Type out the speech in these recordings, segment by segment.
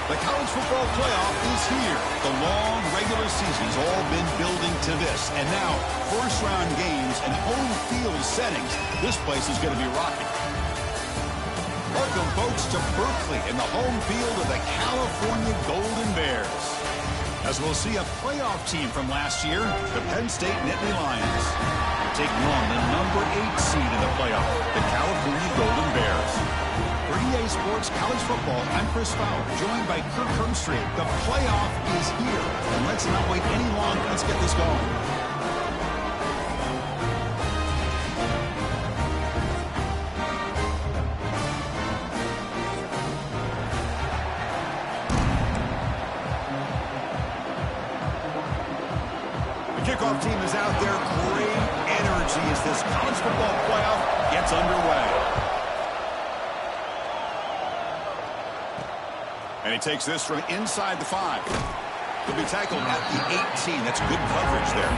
The college football playoff is here. The long regular season's all been building to this. And now, first-round games and home field settings. This place is going to be rocking. Welcome, folks, to Berkeley in the home field of the California Golden Bears. As we'll see a playoff team from last year, the Penn State Nittany Lions. Taking on the number 8 seed in the playoff, the California Golden Bears. For EA Sports College Football, I'm Chris Fowler, joined by Kirk Hermstreet. The playoff is here, and let's not wait any longer. Let's get this going. The kickoff team is out there. Great energy as this college football playoff gets underway. And he takes this from inside the 5. He'll be tackled at the 18. That's good coverage there.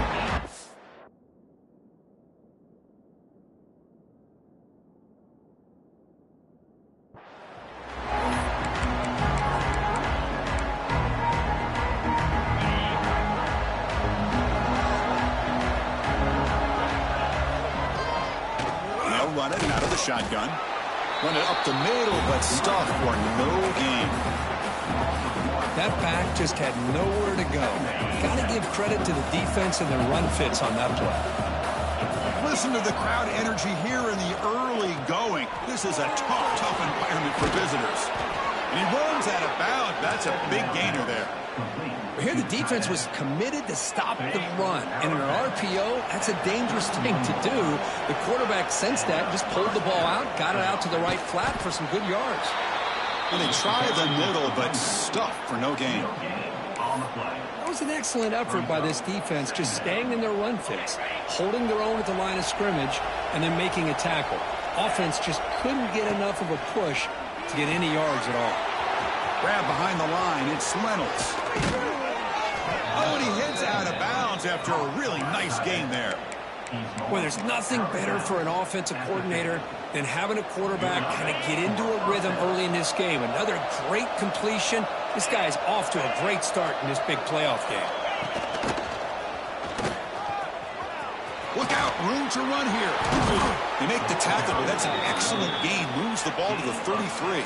They'll run it out of the shotgun. Run it up the middle, but stuff for no gain. That back just had nowhere to go. Got to give credit to the defense and their run fits on that play. Listen to the crowd energy here in the early going. This is a tough environment for visitors. And he runs out of bounds. That's a big gainer there. Here the defense was committed to stop the run. And in an RPO, that's a dangerous thing to do. The quarterback sensed that, just pulled the ball out, got it out to the right flat for some good yards. And they try the middle, but stuff for no gain. That was an excellent effort by this defense, just staying in their run fits, holding their own at the line of scrimmage, and then making a tackle. Offense just couldn't get enough of a push to get any yards at all. Grab behind the line, it's Reynolds. Oh, and he heads out of bounds after a really nice gain there. Well, there's nothing better for an offensive coordinator than having a quarterback kind of get into a rhythm early in this game. Another great completion. This guy's off to a great start in this big playoff game. Look out, room to run here. They make the tackle, but that's an excellent gain. Moves the ball to the 33.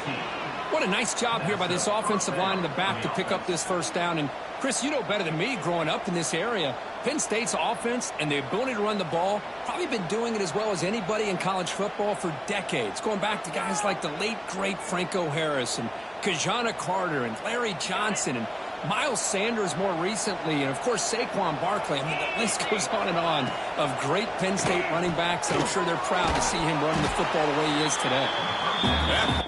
What a nice job here by this offensive line in the back to pick up this first down. And, Chris, you know better than me growing up in this area, Penn State's offense and the ability to run the ball, probably been doing it as well as anybody in college football for decades, going back to guys like the late, great Franco Harris and Kajana Carter and Larry Johnson and Miles Sanders more recently, and, of course, Saquon Barkley. I mean, the list goes on and on of great Penn State running backs, and I'm sure they're proud to see him running the football the way he is today. Yeah.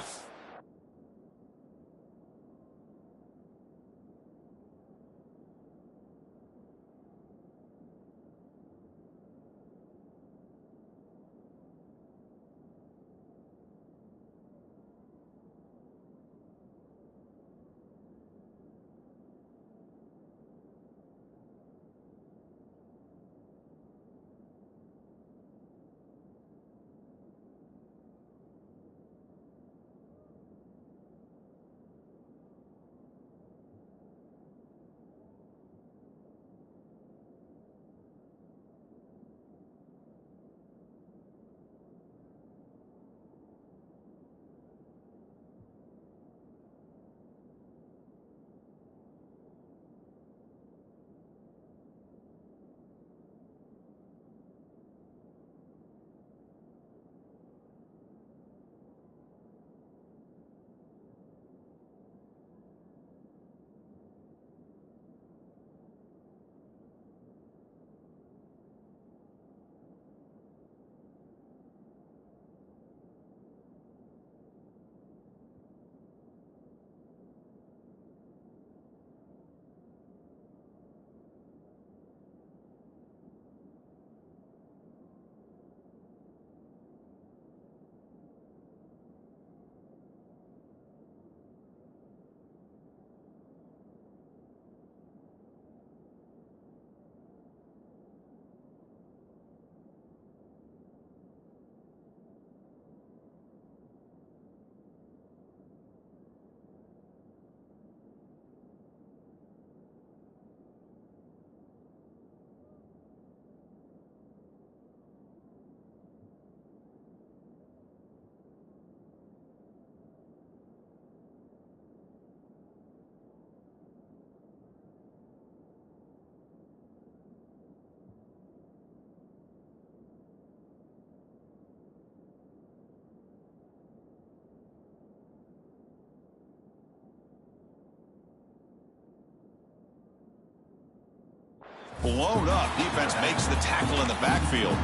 blown up. Defense makes the tackle in the backfield.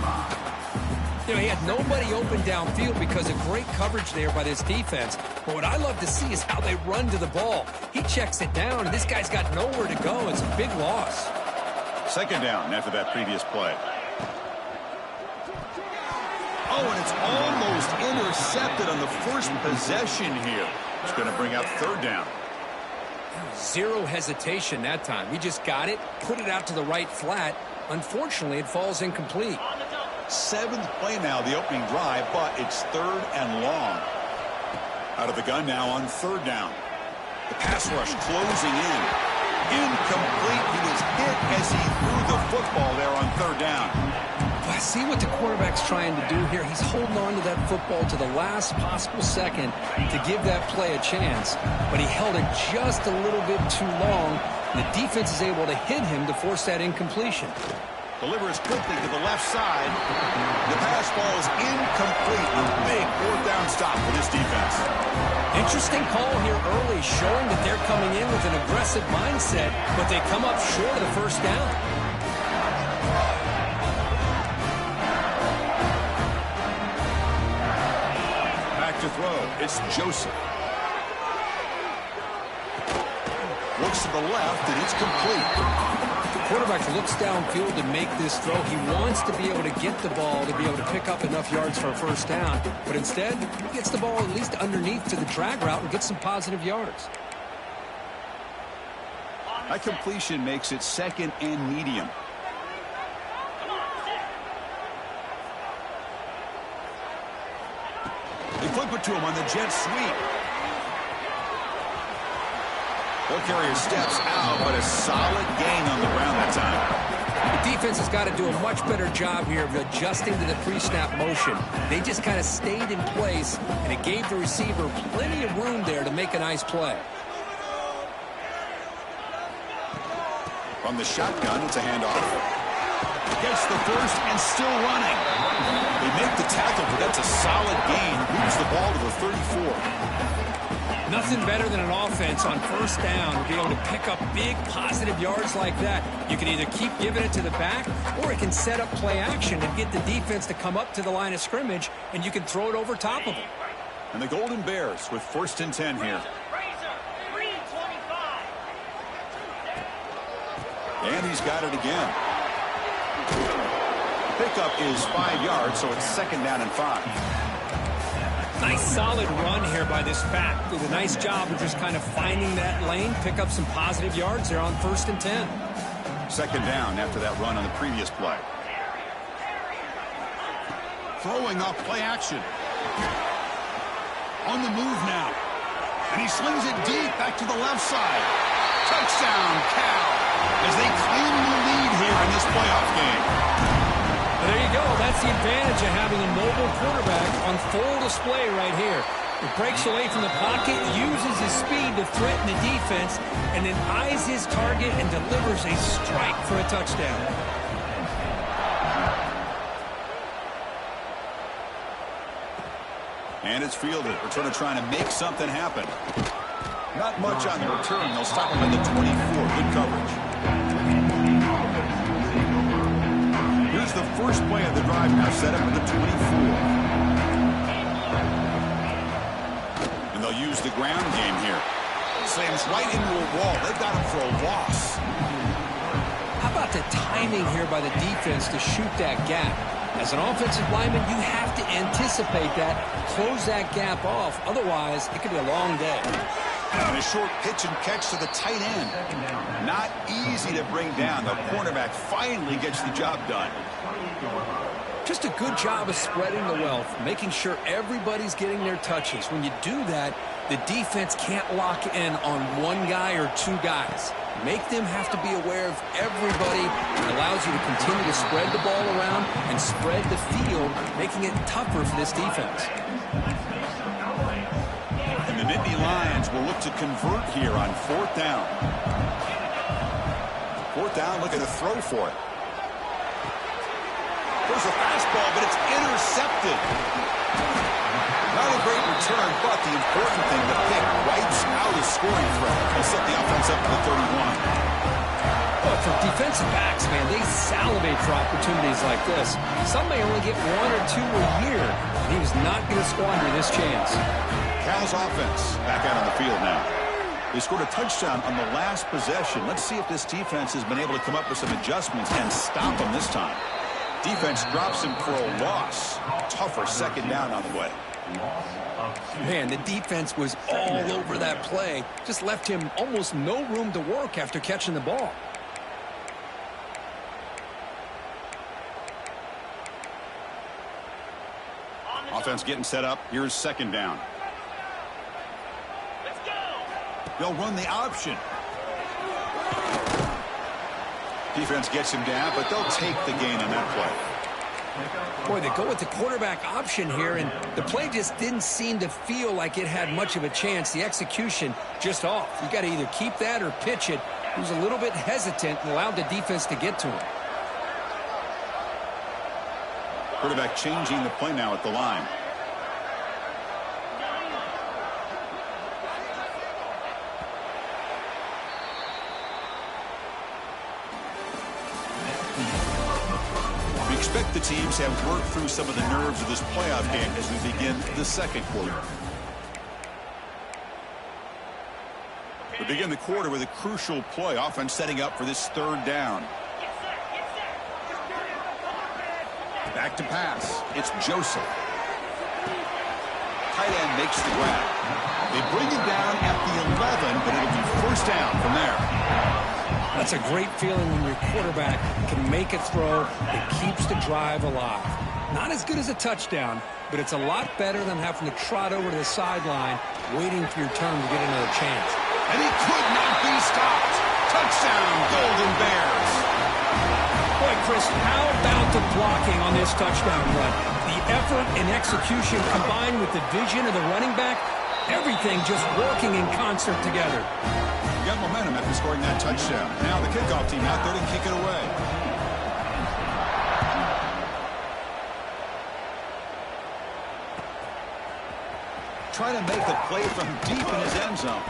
You know, he had nobody open downfield because of great coverage there by this defense. But what I love to see is how they run to the ball. He checks it down, and this guy's got nowhere to go. It's a big loss. Second down after that previous play. Oh, and it's almost intercepted on the first possession here. It's going to bring up third down. Zero hesitation that time. He just got it, put it out to the right flat. Unfortunately, it falls incomplete. Seventh play now, the opening drive, but it's third and long. Out of the gun now on third down. The pass rush closing in. Incomplete. He was hit as he threw the football there on third down. I see what the quarterback's trying to do here. He's holding on to that football to the last possible second to give that play a chance. But he held it just a little bit too long. The defense is able to hit him to force that incompletion. Delivers quickly to the left side. The pass ball is incomplete. A big fourth down stop for this defense. Interesting call here early, showing that they're coming in with an aggressive mindset, but they come up short of the first down. Back to throw. It's Joseph. Looks to the left, and it's complete. Quarterback looks downfield to make this throw. He wants to be able to get the ball to be able to pick up enough yards for a first down. But instead, he gets the ball at least underneath to the drag route and gets some positive yards. That completion makes it second and medium. They flip it to him on the jet sweep. Ball carrier steps out, but a solid gain on the ground that time. The defense has got to do a much better job here of adjusting to the pre-snap motion. They just kind of stayed in place, and it gave the receiver plenty of room there to make a nice play. From the shotgun, it's a handoff. Gets the first and still running. They make the tackle, but that's a solid gain. Moves the ball to the 34. Nothing better than an offense on first down to be able to pick up big positive yards like that. You can either keep giving it to the back, or it can set up play action and get the defense to come up to the line of scrimmage, and you can throw it over top of them. And the Golden Bears with first and 10 here. And he's got it again. Pickup is 5 yards, so it's second down and 5. Nice solid run here by this back. Did a nice job of just kind of finding that lane, pick up some positive yards there on first and 10. Second down after that run on the previous play. Throwing up play action. On the move now. And he slings it deep back to the left side. Touchdown, Cal, as they claim the lead here in this playoff game. There you go. That's the advantage of having a mobile quarterback on full display right here. He breaks away from the pocket, uses his speed to threaten the defense, and then eyes his target and delivers a strike for a touchdown. And it's fielded. Returner trying to make something happen. Not much on the return. They'll stop him at the 24. Good coverage. Here's the first play of the drive now, set up at the 24. And they'll use the ground game here. Slams right into a wall. They've got him for a loss. How about the timing here by the defense to shoot that gap? As an offensive lineman, you have to anticipate that, close that gap off. Otherwise, it could be a long day. And a short pitch and catch to the tight end. Not easy to bring down. The cornerback finally gets the job done. Just a good job of spreading the wealth, making sure everybody's getting their touches. When you do that, the defense can't lock in on one guy or two guys. Make them have to be aware of everybody. It allows you to continue to spread the ball around and spread the field, making it tougher for this defense. And the Nittany Lions will look to convert here on fourth down. Fourth down, looking to throw for it. There's a fastball, but it's intercepted. Not a great return, but the important thing, the pick wipes out a scoring threat. He'll set the offense up to the 31. But for defensive backs, man, they salivate for opportunities like this. Some may only get 1 or 2 a year. And he was not going to squander this chance. Cal's offense back out on the field now. They scored a touchdown on the last possession. Let's see if this defense has been able to come up with some adjustments and stop them this time. Defense drops him for a loss. Tougher second down on the way. Man, the defense was all over that play. Just left him almost no room to work after catching the ball. Offense getting set up. Here's second down. Let's go. They'll run the option. Defense gets him down, but they'll take the gain on that play. Boy, they go with the quarterback option here, and the play just didn't seem to feel like it had much of a chance. The execution just off. You got to either keep that or pitch it. He was a little bit hesitant and allowed the defense to get to him. Quarterback changing the play now at the line. We expect the teams to have worked through some of the nerves of this playoff game as we begin the second quarter. We begin the quarter with a crucial play. Offense setting up for this third down. Back to pass. It's Joseph. Tight end makes the grab. They bring him down at the 11, but it'll be first down from there. That's a great feeling when your quarterback can make a throw that keeps the drive alive. Not as good as a touchdown, but it's a lot better than having to trot over to the sideline waiting for your turn to get another chance. And he could not be stopped. Touchdown, Golden Bears. Boy, Chris, how about the blocking on this touchdown run? The effort and execution combined with the vision of the running back, everything just working in concert together. You got momentum after scoring that touchdown. Now the kickoff team out there to kick it away. Trying to make the play from deep in his end zone.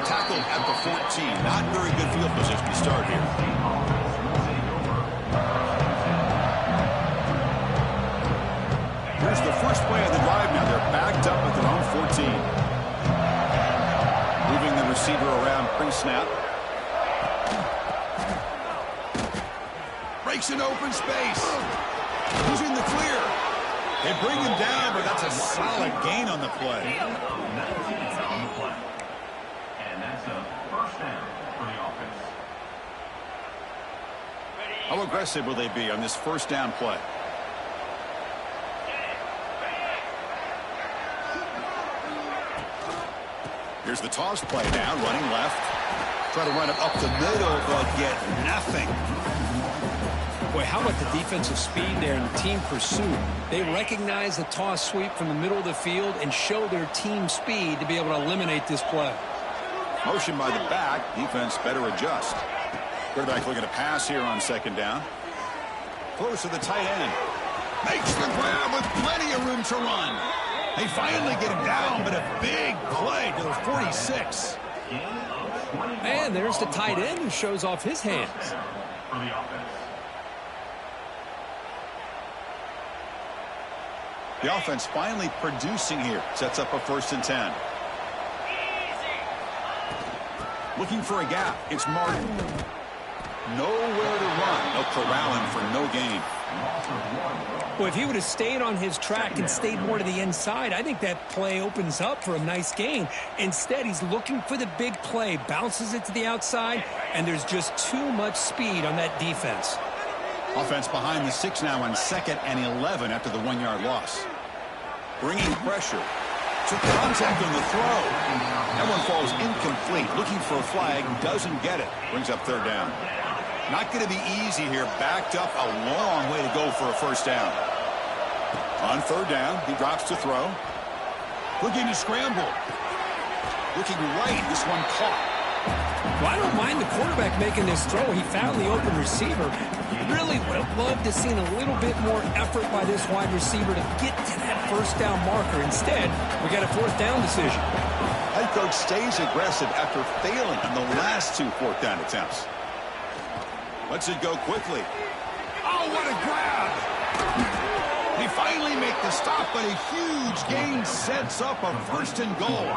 Tackled at the 14. Not very good field position to start here. Here's the first play of the drive now. They're backed up at their own 14. Moving the receiver around pre-snap. Breaks an open space. Who's in the clear? They bring him down, but that's a solid gain on the play. And that's a first down for the offense. How aggressive will they be on this first down play? Here's the toss play now, running left. Try to run it up the middle, but get nothing. Boy, how about the defensive speed there and the team pursuit? They recognize the toss sweep from the middle of the field and show their team speed to be able to eliminate this play. Motion by the back. Defense better adjust. Quarterback looking to pass here on second down. Close to the tight end. Makes the grab with plenty of room to run. They finally get him down, but a big play to the 46. And there's the tight end who shows off his hands. For the offense. The offense finally producing here. Sets up a 1st and 10. Looking for a gap. It's Martin. Nowhere to run. They'll corral him for no gain. Well, if he would have stayed on his track and stayed more to the inside, I think that play opens up for a nice gain. Instead, he's looking for the big play, bounces it to the outside, and there's just too much speed on that defense. Offense behind the 6 now on 2nd and 11 after the 1-yard loss. Bringing pressure. Took contact on the throw. That one falls incomplete. Looking for a flag. Doesn't get it. Brings up 3rd down. Not going to be easy here. Backed up a long way to go for a 1st down. On 3rd down, he drops to throw. Looking to scramble. Looking right. This one caught. Well, I don't mind the quarterback making this throw. He found the open receiver. Really would have loved to see a little bit more effort by this wide receiver to get to that 1st down marker. Instead, we got a 4th down decision. Head coach stays aggressive after failing on the last 2 4th down attempts. Lets it go quickly. Oh, what a grab! They finally make the stop, but a huge gain sets up a 1st and goal.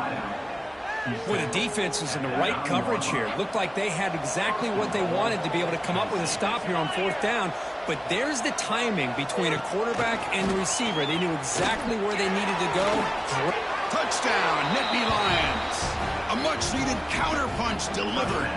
Boy, the defense is in the right coverage here. Looked like they had exactly what they wanted to be able to come up with a stop here on 4th down. But there's the timing between a quarterback and the receiver. They knew exactly where they needed to go. Touchdown, Nittany Lions. A much-needed counterpunch delivered.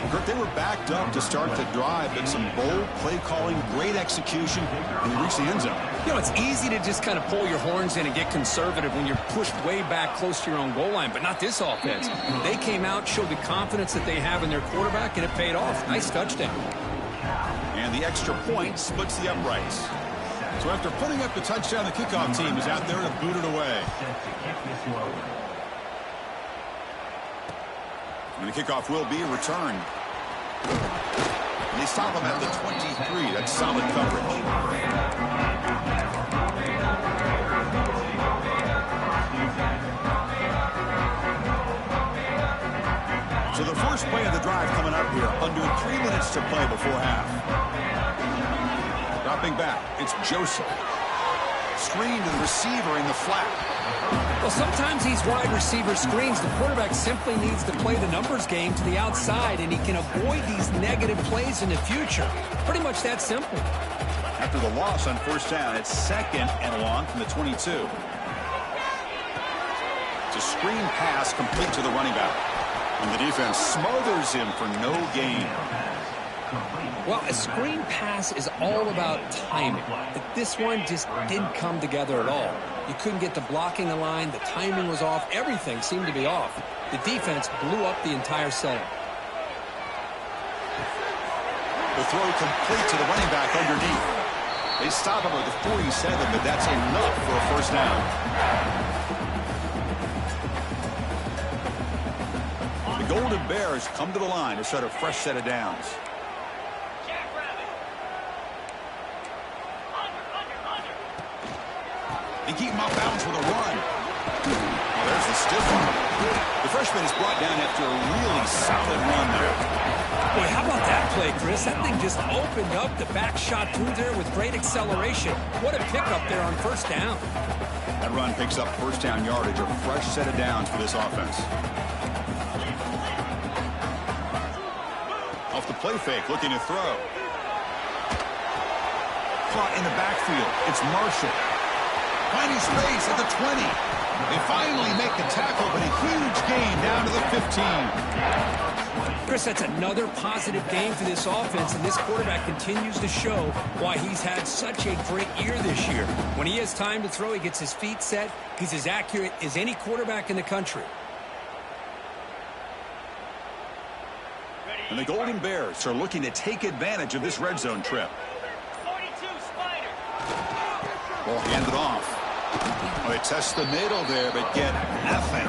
Kirk, they were backed up to start the drive, but some bold play calling, great execution, and they reached the end zone. You know, it's easy to just kind of pull your horns in and get conservative when you're pushed way back close to your own goal line, but not this offense. They came out, showed the confidence that they have in their quarterback, and it paid off. Nice touchdown. And the extra point splits the uprights. So after putting up the touchdown, the kickoff team is out there to boot it away. And the kickoff will be returned. And they stop him at the 23. That's solid coverage. So the first play of the drive coming up here. Under 3 minutes to play before half. Dropping back. It's Joseph. Screen to the receiver in the flat. Well, sometimes these wide receiver screens, the quarterback simply needs to play the numbers game to the outside, and he can avoid these negative plays in the future. Pretty much that simple. After the loss on 1st down, it's 2nd and long from the 22. It's a screen pass complete to the running back. And the defense smothers him for no gain. Well, a screen pass is all about timing, but this one just didn't come together at all. You couldn't get the blocking in line, the timing was off, everything seemed to be off. The defense blew up the entire setup. The throw complete to the running back underneath. They stop him at the 47, but that's enough for a 1st down. The Golden Bears come to the line to start a fresh set of downs. They keep him off balance with a run. Oh, there's the stiff arm. The freshman is brought down after a really solid run there. Boy, how about that play, Chris? That thing just opened up the back shot through there with great acceleration. What a pickup there on 1st down. That run picks up 1st down yardage, a fresh set of downs for this offense. Off the play fake, looking to throw. Caught in the backfield. It's Marshall. Finding space at the 20. They finally make the tackle, but a huge gain down to the 15. Chris, that's another positive game for this offense, and this quarterback continues to show why he's had such a great year this year. When he has time to throw, he gets his feet set. He's as accurate as any quarterback in the country. And the Golden Bears are looking to take advantage of this red zone trip. 42 Spider. Ball handed off. Well, they test the middle there, but get nothing.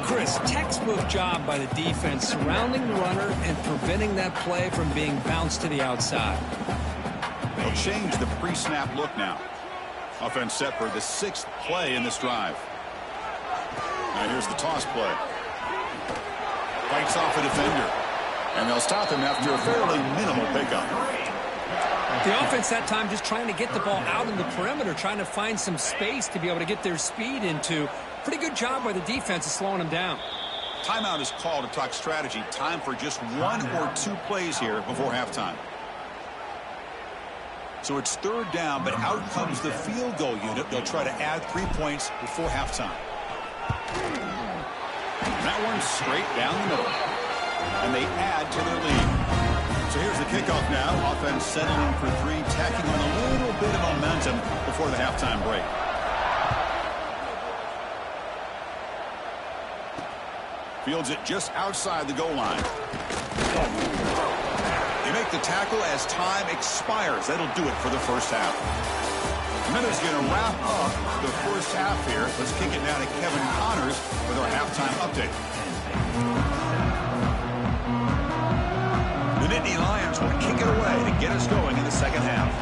Chris, textbook job by the defense surrounding the runner and preventing that play from being bounced to the outside. They'll change the pre-snap look now. Offense set for the 6th play in this drive. Now here's the toss play. Fights off a defender. And they'll stop him after a fairly minimal pickup. The offense that time just trying to get the ball out in the perimeter, trying to find some space to be able to get their speed into. Pretty good job by the defense of slowing them down. Timeout is called to talk strategy. Time for just 1 or 2 plays here before halftime. So it's 3rd down, but out comes the field goal unit. They'll try to add 3 points before halftime. That one's straight down the middle. And they add to their lead. So here's the kickoff now. Offense settling for 3, tacking on a little bit of momentum before the halftime break. Fields it just outside the goal line. They make the tackle as time expires. That'll do it for the 1st half. And then it's going to wrap up the 1st half here. Let's kick it now to Kevin Connors with our halftime update. The Nittany Lions will kick it away to get us going in the 2nd half.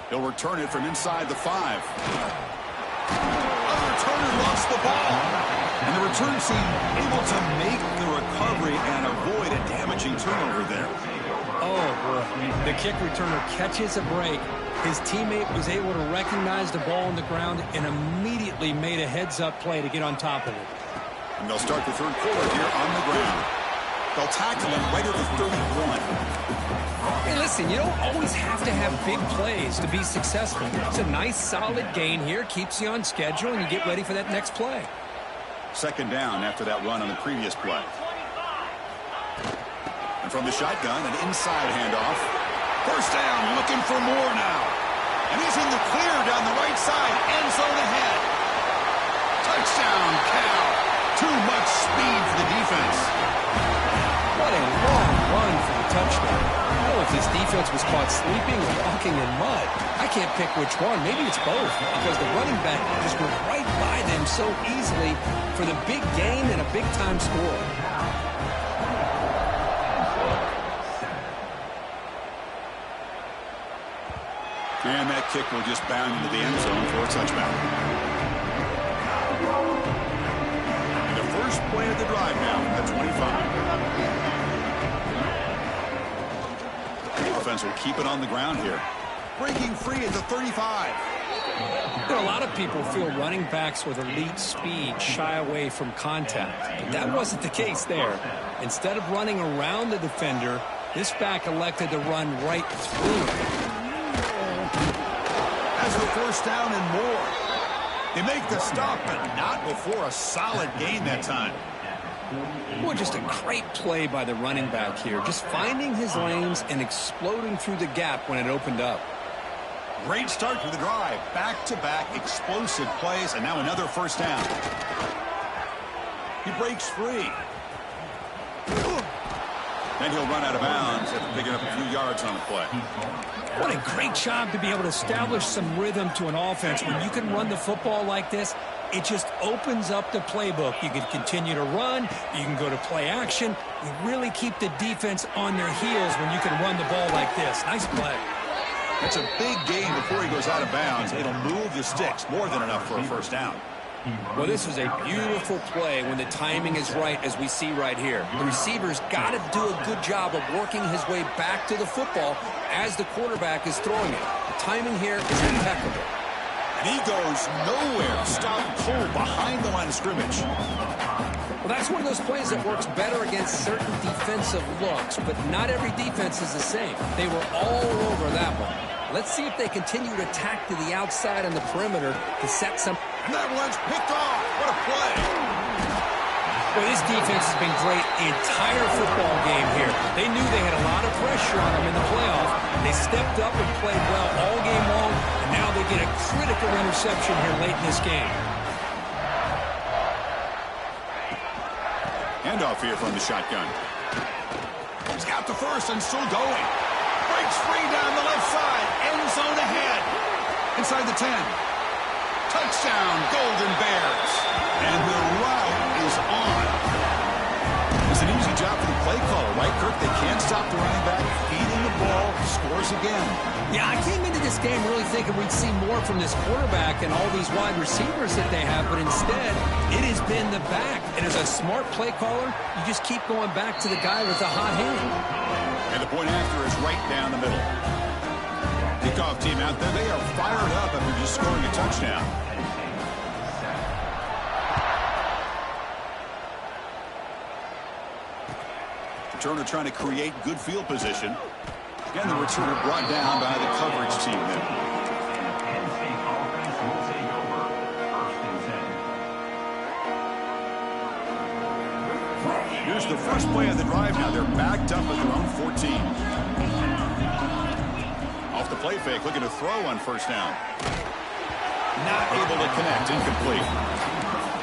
He'll return it from inside the 5. Other returner lost the ball. And the return team able to make the recovery and avoid a damaging turnover there. Oh, boy. The kick returner catches a break. His teammate was able to recognize the ball on the ground and immediately made a heads-up play to get on top of it. And they'll start the third quarter here on the ground. They'll tackle him right at the 31. Hey, listen, you don't always have to have big plays to be successful. It's a nice, solid gain here. Keeps you on schedule, and you get ready for that next play. Second down after that run on the previous play. And from the shotgun, an inside handoff. First down, looking for more now. And he's in the clear down the right side. End zone ahead. Touchdown, Cal. Too much speed for the defense. What a long run for the touchdown. I don't know if this defense was caught sleeping or walking in mud. I can't pick which one. Maybe it's both, because the running back just went right by them so easily for the big gain and a big-time score. And that kick will just bound into the end zone for a touchback. And the first play of the drive now at 25. The offense will keep it on the ground here. Breaking free at the 35. There are a lot of people feel running backs with elite speed shy away from contact. But that wasn't the case there. Instead of running around the defender, this back elected to run right through him. As the first down and more. They make the stop, but not before a solid gain that time. Boy, just a great play by the running back here. Just finding his lanes and exploding through the gap when it opened up. Great start to the drive. Back-to-back explosive plays, and now another first down. He breaks free. Then he'll run out of bounds after picking up a few yards on the play. What a great job to be able to establish some rhythm to an offense. When you can run the football like this, it just opens up the playbook. You can continue to run. You can go to play action. You really keep the defense on their heels when you can run the ball like this. Nice play. That's a big gain before he goes out of bounds. It'll move the sticks. More than enough for a first down. Well, this is a beautiful play when the timing is right, as we see right here. The receiver's got to do a good job of working his way back to the football as the quarterback is throwing it. The timing here is impeccable. And he goes nowhere. Stop cold behind the line of scrimmage. Well, that's one of those plays that works better against certain defensive looks, but not every defense is the same. They were all over that one. Let's see if they continue to tack to the outside on the perimeter to set some. And that one's picked off. What a play. Well, this defense has been great the entire football game here. They knew they had a lot of pressure on them in the playoff. They stepped up and played well all game long, and now they get a critical interception here late in this game. Handoff here from the shotgun. He's got the first and still going. Breaks free down the left side. End zone ahead. Inside the 10. Touchdown, Golden Bears. And the route is on. It's an easy job for the play caller, right, Kirk? They can't stop the running back. Feeding the ball, scores again. Yeah, I came into this game really thinking we'd see more from this quarterback and all these wide receivers that they have, but instead, it has been the back. And as a smart play caller, you just keep going back to the guy with the hot hand. And the point after is right down the middle. Kickoff team out there, they are fired up after just scoring a touchdown. Returner trying to create good field position. Again, the returner brought down by the coverage team there. Here's the first play of the drive now. They're backed up at their own 14. Off the play fake, looking to throw on first down. Not able to connect, incomplete.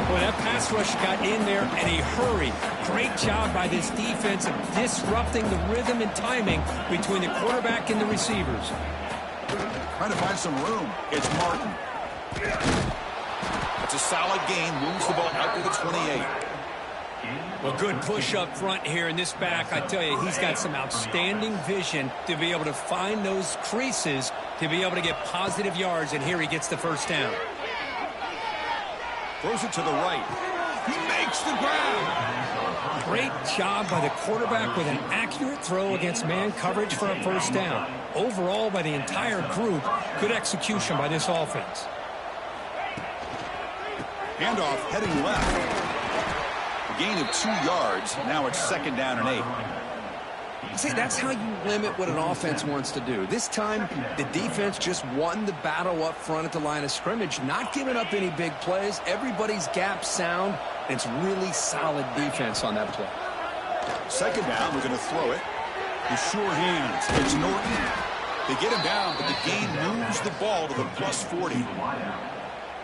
Boy, that pass rush got in there in a hurry. Great job by this defense of disrupting the rhythm and timing between the quarterback and the receivers. Trying to find some room. It's Martin. It's a solid gain. Moves the ball out to the 28. Well, good push up front here in this back. I tell you, he's got some outstanding vision to be able to find those creases to be able to get positive yards, and here he gets the first down. Throws it to the right. He makes the grab. Great job by the quarterback with an accurate throw against man coverage for a first down. Overall, by the entire group, good execution by this offense. Handoff heading left. A gain of 2 yards. Now it's 2nd down and 8. See, that's how you limit what an offense wants to do. This time, the defense just won the battle up front at the line of scrimmage, not giving up any big plays. Everybody's gap sound. It's really solid defense on that play. 2nd down, we're going to throw it. The sure hands. It's Norton. They get him down, but the gain moves the ball to the +40.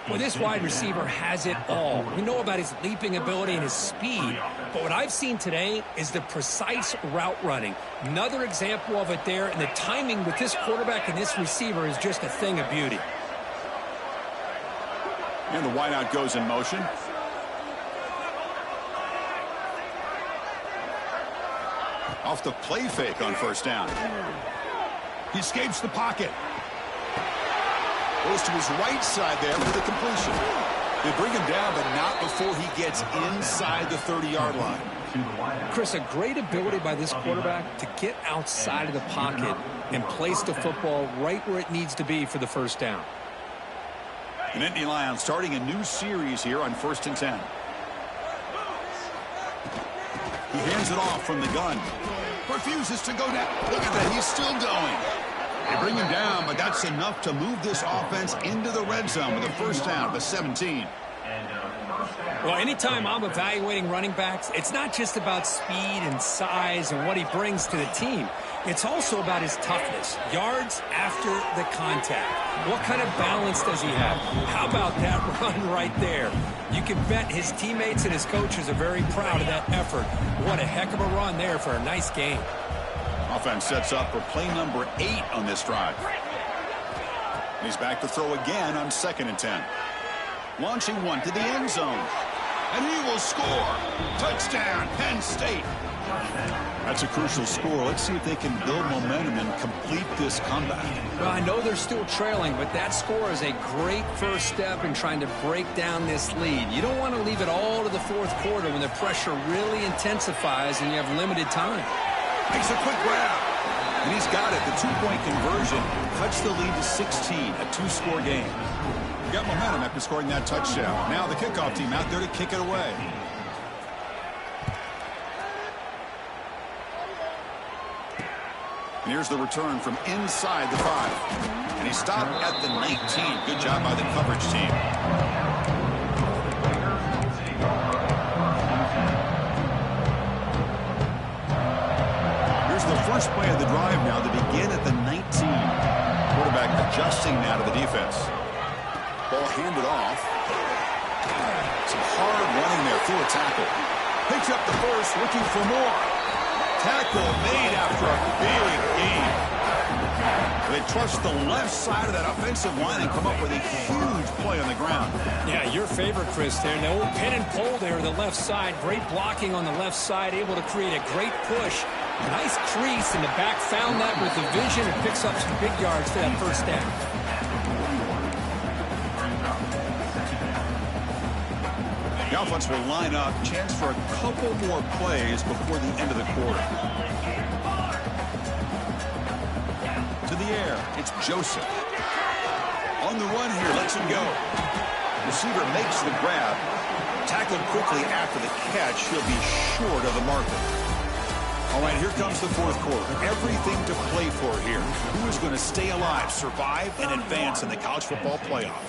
Well, this wide receiver has it all. We know about his leaping ability and his speed, but what I've seen today is the precise route running. Another example of it there, and the timing with this quarterback and this receiver is just a thing of beauty. And the wideout goes in motion. Off the play fake on 1st down. He escapes the pocket. Goes to his right side there for the completion. They bring him down, but not before he gets inside the 30-yard line. Chris, a great ability by this quarterback to get outside of the pocket and place the football right where it needs to be for the first down. And Indy Lions starting a new series here on 1st and 10. He hands it off from the gun. Refuses to go down. Look at that. He's still going. They bring him down, but that's enough to move this offense into the red zone with a first down, the 17. Well, anytime I'm evaluating running backs, it's not just about speed and size and what he brings to the team. It's also about his toughness, yards after the contact. What kind of balance does he have? How about that run right there? You can bet his teammates and his coaches are very proud of that effort. What a heck of a run there for a nice game. Offense sets up for play number 8 on this drive. He's back to throw again on 2nd and 10. Launching one to the end zone. And he will score. Touchdown, Penn State. That's a crucial score. Let's see if they can build momentum and complete this comeback. Well, I know they're still trailing, but that score is a great first step in trying to break down this lead. You don't want to leave it all to the 4th quarter when the pressure really intensifies and you have limited time. Makes a quick grab. And he's got it. The 2-point conversion cuts the lead to 16, a 2-score game. He got momentum after scoring that touchdown. Now the kickoff team out there to kick it away. And here's the return from inside the 5. And he stopped at the 19. Good job by the coverage team. Here's the first play of the drive now to begin at the 19. Quarterback adjusting now to the defense. Ball handed off. Some hard running there through a tackle. Picks up the first, looking for more. Tackle made after a big gain. They trust the left side of that offensive line and come up with a huge play on the ground. Yeah, your favorite, Chris, there. The old pin and pull there, the left side. Great blocking on the left side, able to create a great push. Nice crease, and the back found that with the vision and picks up some big yards for that first down. The offense will line up. Chance for a couple more plays before the end of the quarter. To the air. It's Joseph. On the run here. Lets him go. Receiver makes the grab. Tackled quickly after the catch. He'll be short of the marker. All right, here comes the 4th quarter. Everything to play for here. Who is going to stay alive, survive, and advance in the college football playoff?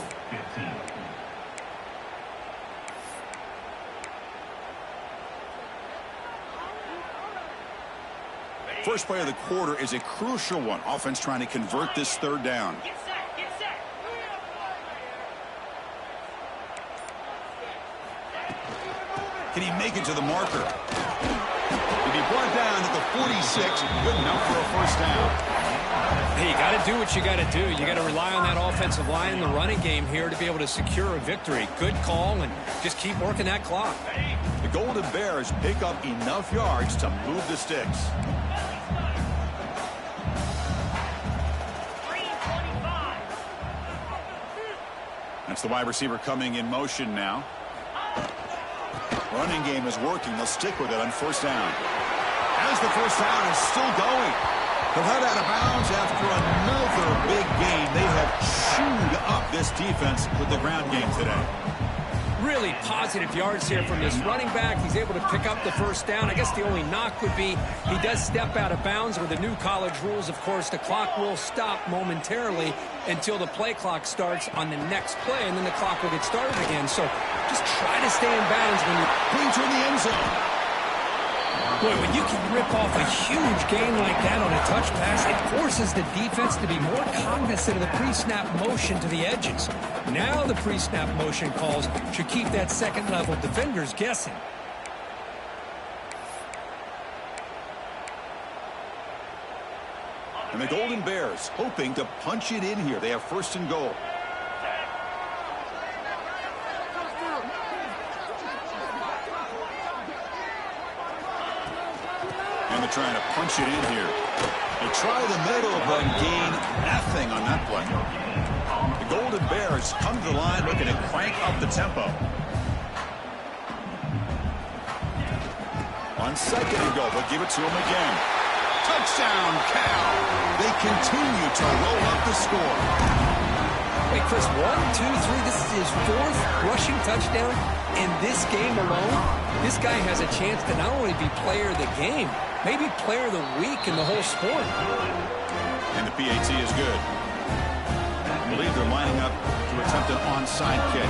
First play of the quarter is a crucial one. Offense trying to convert this 3rd down. Can he make it to the marker? To be brought down at the 46, good enough for a first down. Hey, you got to do what you got to do. You got to rely on that offensive line in the running game here to be able to secure a victory. Good call, and just keep working that clock. The Golden Bears pick up enough yards to move the sticks. That's the wide receiver coming in motion now. Running game is working. They'll stick with it on first down. As the first down is still going. They'll head out of bounds after another big gain. They have chewed up this defense with the ground game today. Really positive yards here from this running back. He's able to pick up the first down. I guess the only knock would be he does step out of bounds. With the new college rules, of course, the clock will stop momentarily until the play clock starts on the next play, and then the clock will get started again. So just try to stay in bounds when you're Clean to the end zone. Boy, when you can rip off a huge gain like that on a touch pass, it forces the defense to be more cognizant of the pre-snap motion to the edges. Now the pre-snap motion calls should keep that second-level defenders guessing. And the Golden Bears hoping to punch it in here. They have first and goal. And they're trying to punch it in here. They try the middle, but gain nothing on that play. The Golden Bears come to the line looking to crank up the tempo. On second and goal, they'll give it to him again. Touchdown, Cal. They continue to roll up the score. Hey, Chris, 1, 2, 3. This is his 4th rushing touchdown in this game alone. This guy has a chance to not only be player of the game, maybe player of the week in the whole sport. And the PAT is good. I believe they're lining up to attempt an onside kick.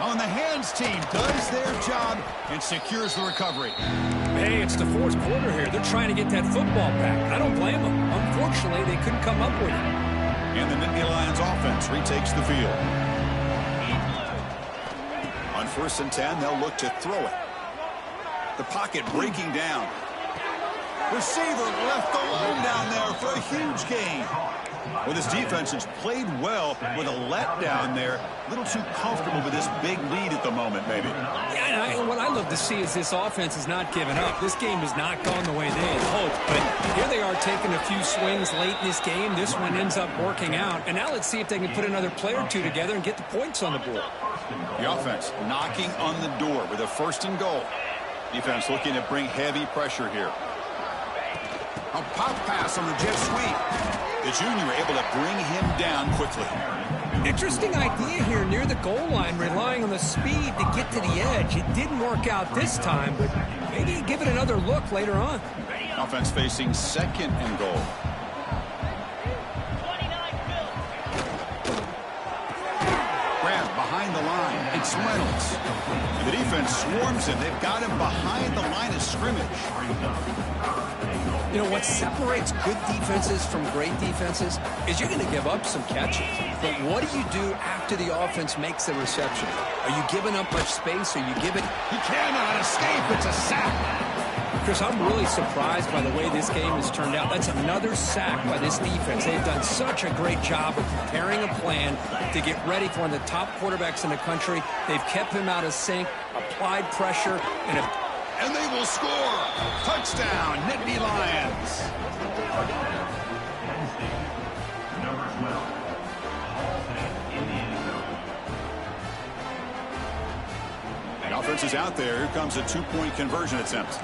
On the hands team does their job and secures the recovery. Hey, it's the 4th quarter here. They're trying to get that football back. I don't blame them. Unfortunately, they couldn't come up with it. And the Nittany Lions offense retakes the field. On first and 10, they'll look to throw it. The pocket breaking down. Receiver left alone down there for a huge gain. Well, this defense has played well with a letdown there. A little too comfortable with this big lead at the moment, maybe. Yeah, and what I love to see is this offense is not giving up. This game has not gone the way they had hoped. But here they are taking a few swings late in this game. This one ends up working out. And now let's see if they can put another play or two together and get the points on the board. The offense knocking on the door with a first and goal. Defense looking to bring heavy pressure here. A pop pass on the jet sweep. The junior able to bring him down quickly. Interesting idea here near the goal line, relying on the speed to get to the edge. It didn't work out this time, but maybe give it another look later on. Offense facing second and goal. Grab behind the line. It's Reynolds. And the defense swarms him. They've got him behind the line of scrimmage. You know, what separates good defenses from great defenses is you're going to give up some catches. But what do you do after the offense makes the reception? Are you giving up much space? Are you giving... He cannot escape. It's a sack. Chris, I'm really surprised by the way this game has turned out. That's another sack by this defense. They've done such a great job of preparing a plan to get ready for one of the top quarterbacks in the country. They've kept him out of sync, applied pressure, and they will score. Touchdown, Nittany Lions. The offense is out there. Here comes a two-point conversion attempt.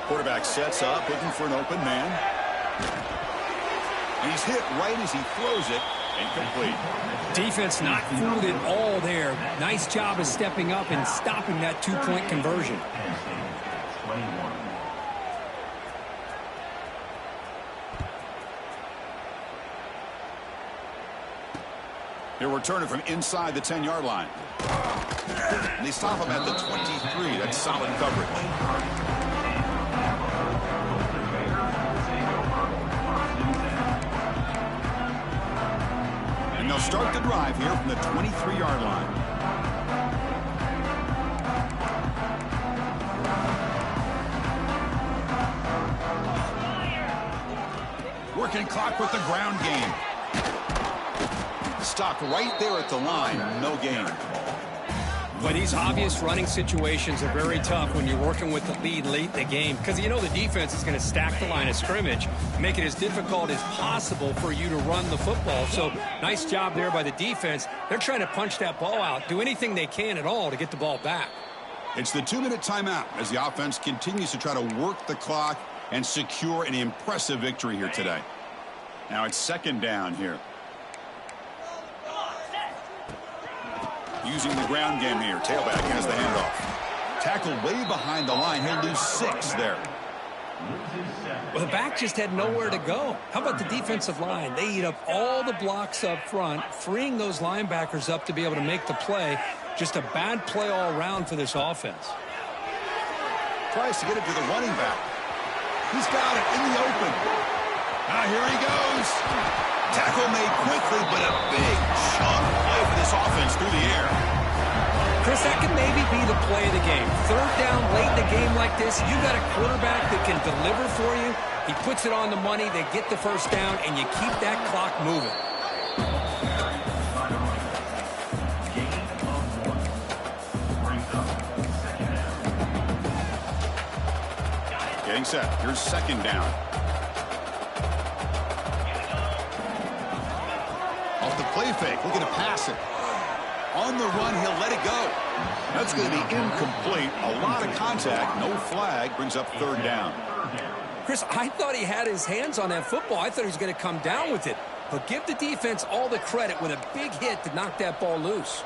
Quarterback sets up, looking for an open man. And he's hit right as he throws it. Incomplete. Defense not fooled at all there. Nice job of stepping up and stopping that two-point conversion. He'll return it from inside the 10-yard line. And they stop him at the 23. That's solid coverage. They'll start the drive here from the 23-yard line. Working clock with the ground game. Stopped right there at the line. No gain. Well, these obvious running situations are very tough when you're working with the lead late in the game because you know the defense is going to stack the line of scrimmage, make it as difficult as possible for you to run the football. So nice job there by the defense. They're trying to punch that ball out, do anything they can at all to get the ball back. It's the 2-minute timeout as the offense continues to try to work the clock and secure an impressive victory here today. Now it's second down here. Using the ground game here. Tailback has the handoff. Tackled way behind the line. He'll lose 6 there. Well, the back just had nowhere to go. How about the defensive line? They eat up all the blocks up front, freeing those linebackers up to be able to make the play. Just a bad play all around for this offense. Tries to get it to the running back. He's got it in the open. Now here he goes. Tackle made quickly, but a big chunk play for this offense through the air. Chris, that can maybe be the play of the game. Third down late in the game like this, you got a quarterback that can deliver for you. He puts it on the money, they get the first down, and you keep that clock moving. Getting set. Here's second down. Off the play fake, looking to pass it. On the run, he'll let it go. That's going to be incomplete. A lot of contact, no flag, brings up third down. Chris, I thought he had his hands on that football. I thought he was going to come down with it. But give the defense all the credit with a big hit to knock that ball loose.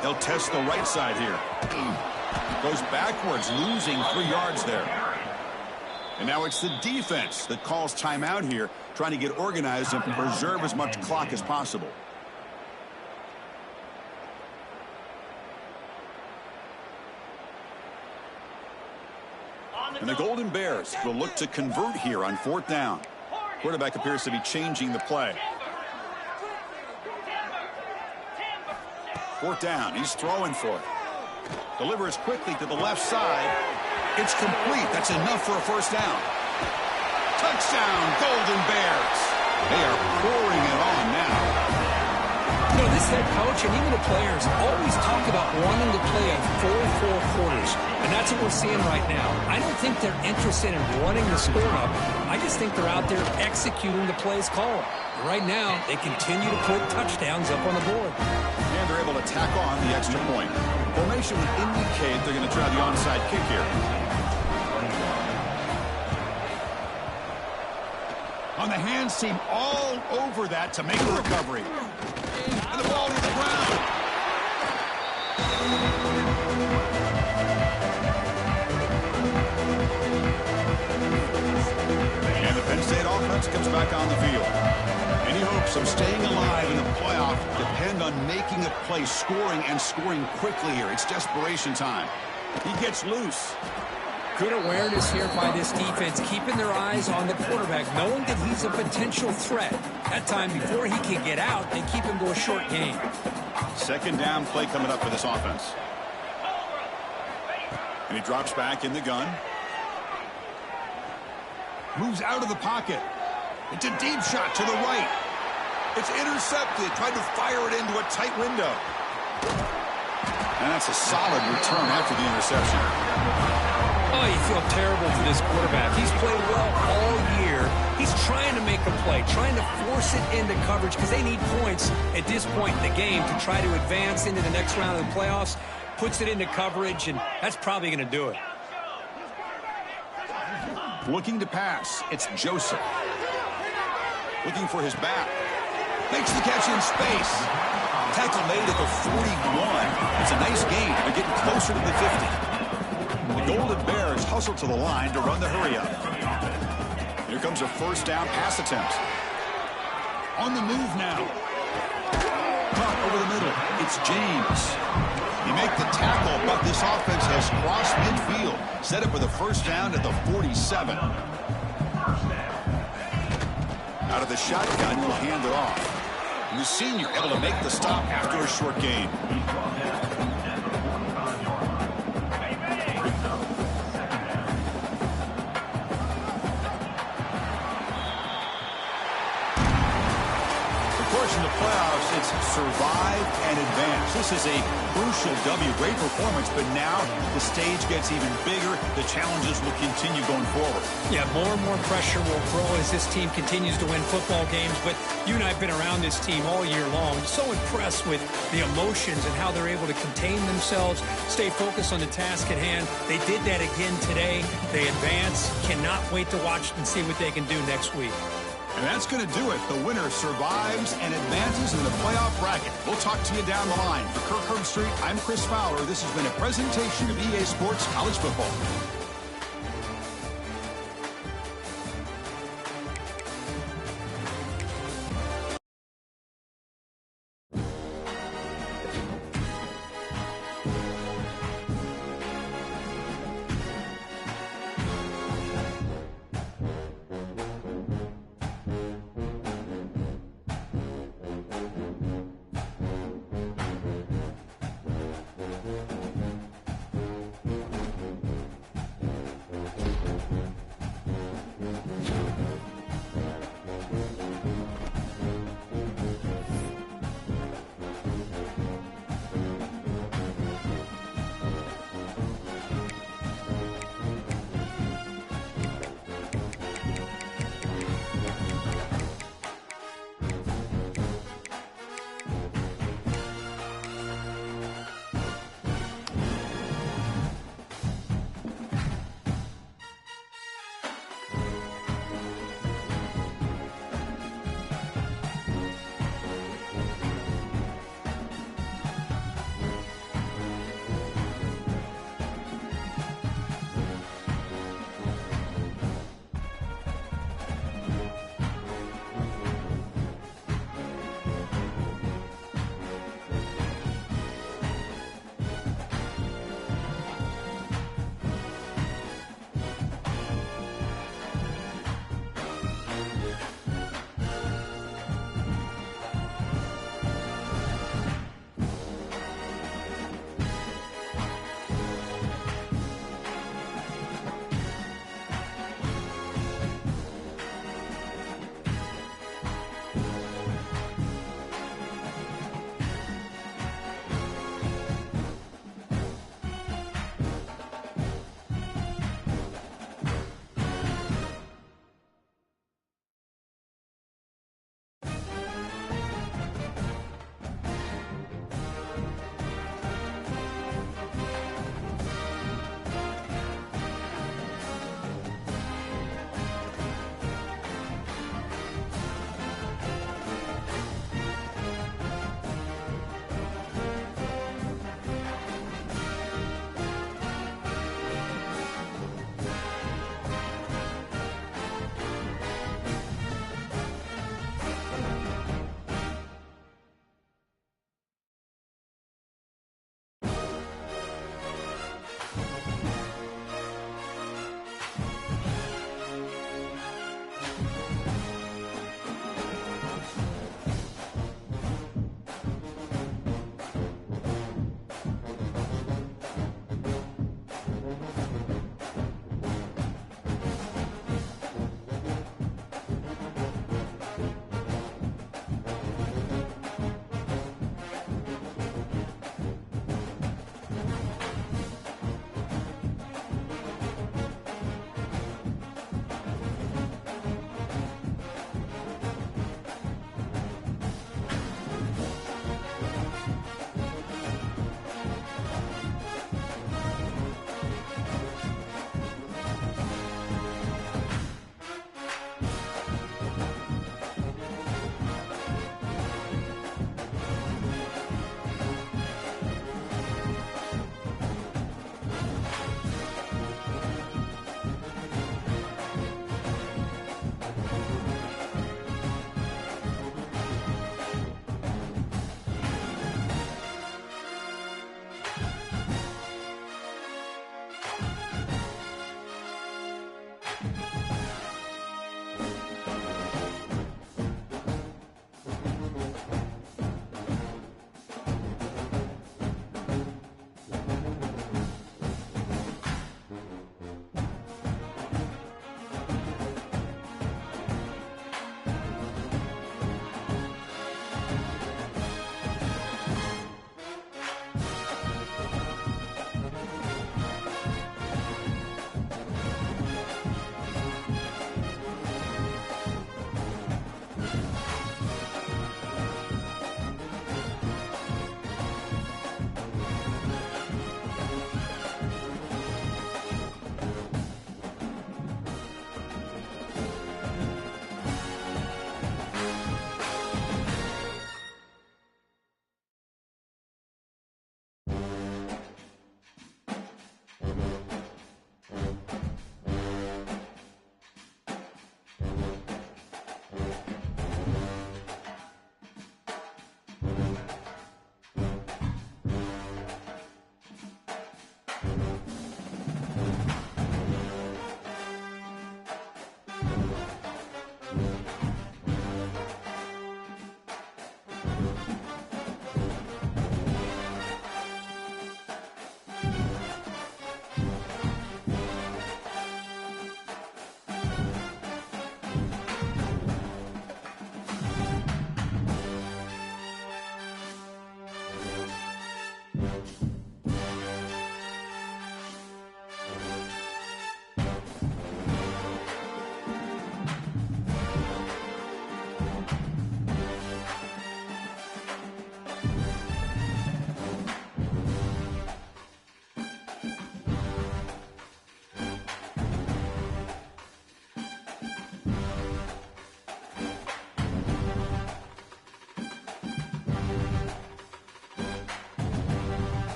They'll test the right side here. Goes backwards, losing 3 yards there. And now it's the defense that calls timeout here, trying to get organized and preserve as much clock as possible. And the Golden Bears will look to convert here on fourth down. Quarterback appears to be changing the play. Fourth down, he's throwing for it. Delivers quickly to the left side. It's complete. That's enough for a first down. Touchdown, Golden Bears. They are pouring it on now. You know, this head coach and even the players always talk about wanting to play a full 4 quarters. And that's what we're seeing right now. I don't think they're interested in running the score up. I just think they're out there executing the plays called. Right now, they continue to put touchdowns up on the board. And they're able to tack on the extra point. Formation would indicate they're going to try the onside kick here. On the hands team all over that to make a recovery. And the ball to the ground. And the Penn State offense comes back on the field. Any hopes of staying alive in the playoff depend on making a play, scoring, and scoring quickly here. It's desperation time. He gets loose. Good awareness here by this defense, keeping their eyes on the quarterback, knowing that he's a potential threat. That time, before he can get out, they keep him to a short game. Second down play coming up for this offense. And he drops back in the gun. Moves out of the pocket. It's a deep shot to the right. It's intercepted. Tried to fire it into a tight window. And that's a solid return after the interception. Oh, you feel terrible for this quarterback. He's played well all year. He's trying to make a play, trying to force it into coverage because they need points at this point in the game to try to advance into the next round of the playoffs. Puts it into coverage, and that's probably going to do it. Looking to pass. It's Joseph. Looking for his back. Makes the catch in space. Tackle made at the 41. It's a nice gain. They're getting closer to the 50. The Golden Bears hustle to the line to run the hurry up. Here comes a first down pass attempt. On the move now. Caught over the middle. It's James. You make the tackle, but this offense has crossed midfield. Set up with a first down at the 47. Out of the shotgun, he'll hand it off. And the senior able to make the stop after a short gain. course, in the playoffs, it's survive and advance. This is a crucial W. Great performance, but now the stage gets even bigger. The challenges will continue going forward. Yeah, more and more pressure will grow as this team continues to win football games. But you and I have been around this team all year long. So impressed with the emotions and how they're able to contain themselves, stay focused on the task at hand. They did that again today. They advance. Cannot wait to watch and see what they can do next week. And that's going to do it. The winner survives and advances in the playoff bracket. We'll talk to you down the line. For Kirk Herbstreit, I'm Chris Fowler. This has been a presentation of EA Sports College Football.